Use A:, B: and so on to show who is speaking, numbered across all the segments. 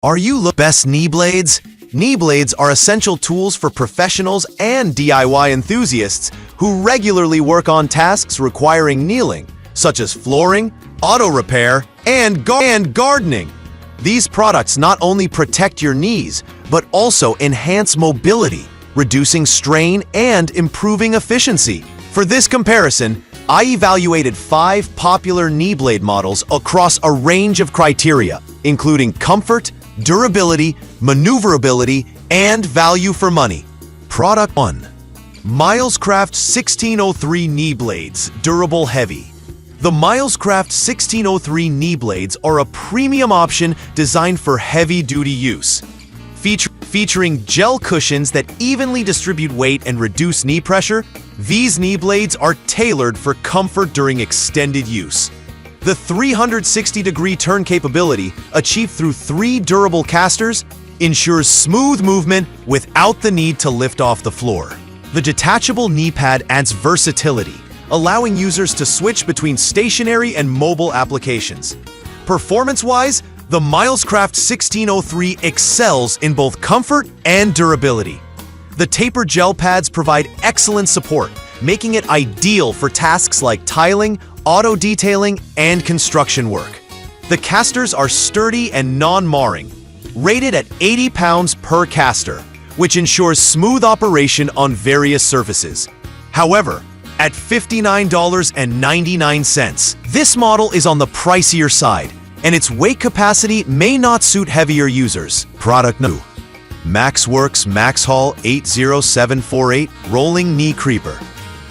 A: Are you best knee blades? Knee blades are essential tools for professionals and DIY enthusiasts who regularly work on tasks requiring kneeling, such as flooring, auto repair, and gardening. These products not only protect your knees, but also enhance mobility, reducing strain and improving efficiency. For this comparison, I evaluated 5 popular knee blade models across a range of criteria, including comfort, durability, maneuverability, and value for money. Product 1. Milescraft 1603 Knee Blades, Durable Heavy. The Milescraft 1603 knee blades are a premium option designed for heavy-duty use. Featuring gel cushions that evenly distribute weight and reduce knee pressure, these knee blades are tailored for comfort during extended use. The 360-degree turn capability, achieved through 3 durable casters, ensures smooth movement without the need to lift off the floor. The detachable knee pad adds versatility, allowing users to switch between stationary and mobile applications. Performance-wise, the Milescraft 1603 excels in both comfort and durability. The tapered gel pads provide excellent support, making it ideal for tasks like tiling, auto detailing, and construction work. The casters are sturdy and non-marring, rated at 80 pounds per caster, which ensures smooth operation on various surfaces. However, at $59.99, this model is on the pricier side, and its weight capacity may not suit heavier users. Product 2. Maxworks Maxhall 80748 Rolling Knee Creeper.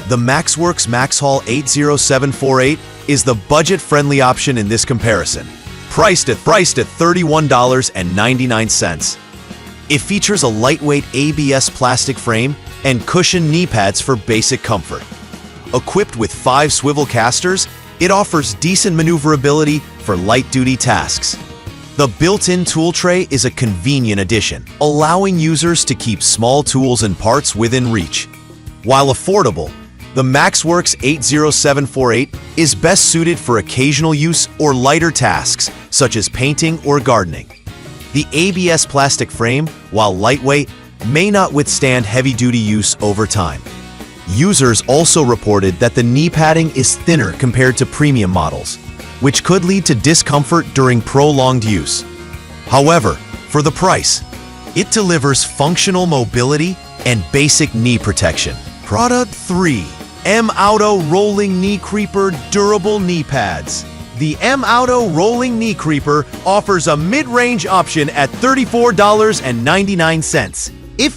A: The Maxworks Maxhall 80748 is the budget-friendly option in this comparison, priced at $31.99. It features a lightweight ABS plastic frame and cushioned knee pads for basic comfort. Equipped with 5 swivel casters, it offers decent maneuverability for light-duty tasks. The built-in tool tray is a convenient addition, allowing users to keep small tools and parts within reach. While affordable, the Maxworks 80748 is best suited for occasional use or lighter tasks, such as painting or gardening. The ABS plastic frame, while lightweight, may not withstand heavy-duty use over time. Users also reported that the knee padding is thinner compared to premium models, which could lead to discomfort during prolonged use. However, for the price, it delivers functional mobility and basic knee protection. Product 3. M-Auto Rolling Knee Creeper Durable Knee Pads. The M-Auto Rolling Knee Creeper offers a mid-range option at $34.99. It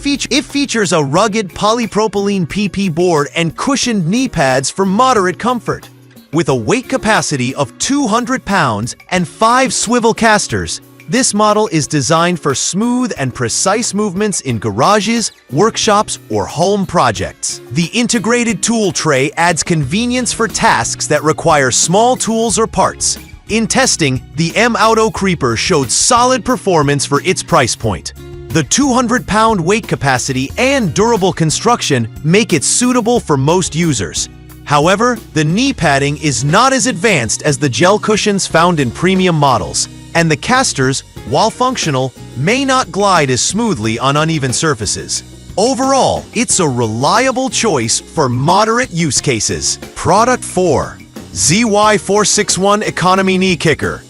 A: features a rugged polypropylene PP board and cushioned knee pads for moderate comfort. With a weight capacity of 200 pounds and 5 swivel casters, this model is designed for smooth and precise movements in garages, workshops, or home projects. The integrated tool tray adds convenience for tasks that require small tools or parts. In testing, the M-Auto Creeper showed solid performance for its price point. The 200-pound weight capacity and durable construction make it suitable for most users. However, the knee padding is not as advanced as the gel cushions found in premium models, and the casters, while functional, may not glide as smoothly on uneven surfaces. Overall, it's a reliable choice for moderate use cases. Product 4. ZY461 Economy Knee Kicker.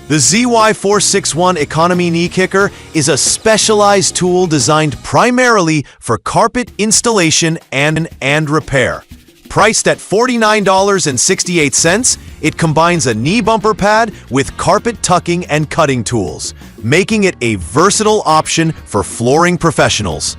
A: The ZY461 Economy Knee Kicker is a specialized tool designed primarily for carpet installation and repair. Priced at $49.68, it combines a knee bumper pad with carpet tucking and cutting tools, making it a versatile option for flooring professionals.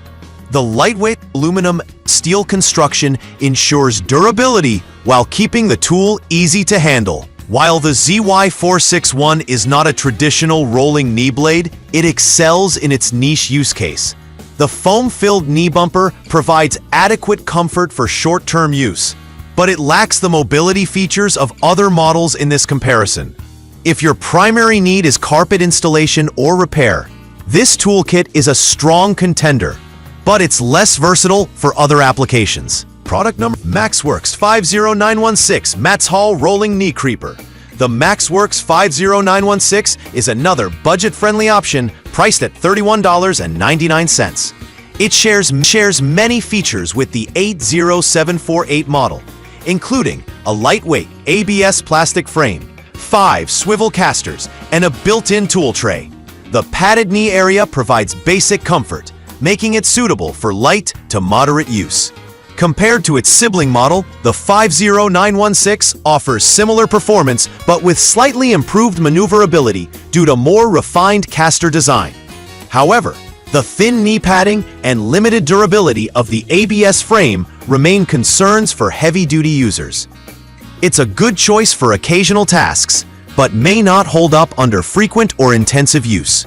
A: The lightweight aluminum steel construction ensures durability while keeping the tool easy to handle. While the ZY461 is not a traditional rolling knee blade, it excels in its niche use case. The foam-filled knee bumper provides adequate comfort for short-term use, but it lacks the mobility features of other models in this comparison. If your primary need is carpet installation or repair, this toolkit is a strong contender, but it's less versatile for other applications. Product number: Maxworks 50916 Maxhall Rolling Knee Creeper. The Maxworks 50916 is another budget-friendly option priced at $31.99. It shares many features with the 80748 model, including a lightweight ABS plastic frame, 5 swivel casters, and a built-in tool tray. The padded knee area provides basic comfort, making it suitable for light to moderate use. Compared to its sibling model, the 50916 offers similar performance but with slightly improved maneuverability due to more refined caster design. However, the thin knee padding and limited durability of the ABS frame remain concerns for heavy-duty users. It's a good choice for occasional tasks, but may not hold up under frequent or intensive use.